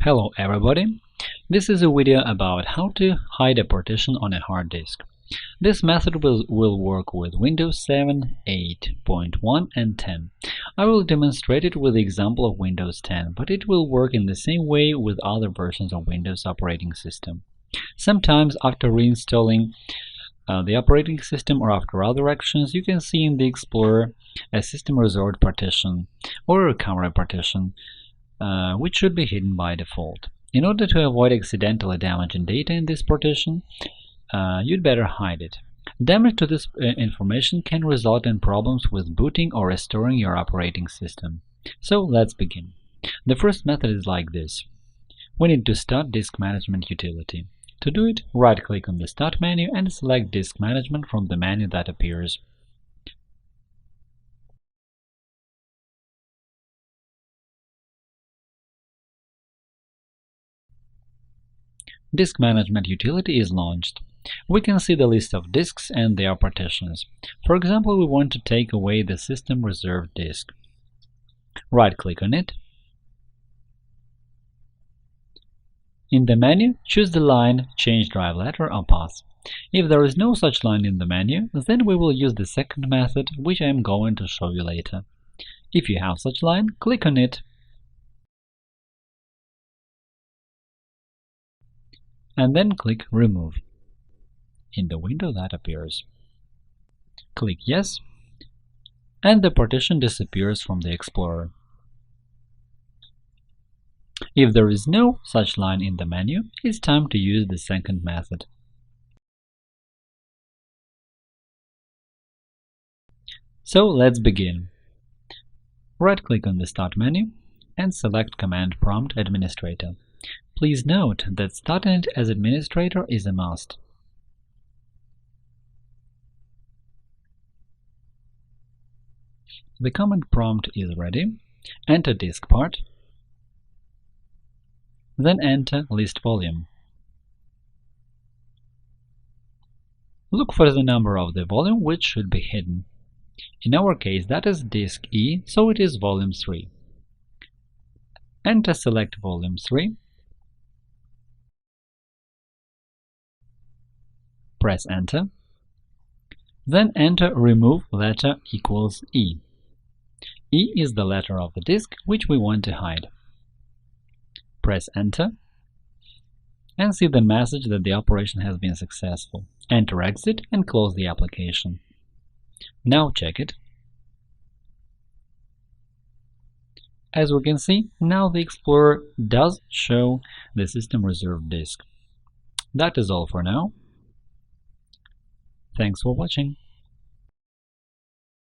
Hello everybody! This is a video about how to hide a partition on a hard disk. This method will work with Windows 7, 8.1 and 10. I will demonstrate it with the example of Windows 10, but it will work in the same way with other versions of Windows operating system. Sometimes after reinstalling the operating system or after other actions, you can see in the Explorer a system resort partition or a recovery partition, which should be hidden by default. In order to avoid accidentally damaging data in this partition, you'd better hide it. Damage to this information can result in problems with booting or restoring your operating system. So let's begin. The first method is like this. We need to start Disk Management utility. To do it, right-click on the Start menu and select Disk Management from the menu that appears. Disk Management utility is launched. We can see the list of disks and their partitions. For example, we want to take away the system reserved disk. Right-click on it. In the menu, choose the line Change drive letter or path. If there is no such line in the menu, then we will use the second method, which I am going to show you later. If you have such line, click on it and then click Remove in the window that appears. Click Yes, and the partition disappears from the Explorer. If there is no such line in the menu, it's time to use the second method. So let's begin. Right-click on the Start menu and select Command Prompt Administrator. Please note that starting it as administrator is a must. The command prompt is ready. Enter disk part, then enter list volume. Look for the number of the volume which should be hidden. In our case, that is disk E, so it is volume 3. Enter select volume 3. Press Enter. Then enter remove letter equals E. E is the letter of the disk which we want to hide. Press Enter and see the message that the operation has been successful. Enter Exit and close the application. Now check it. As we can see, now the Explorer does show the system reserved disk. That is all for now. Thanks for watching.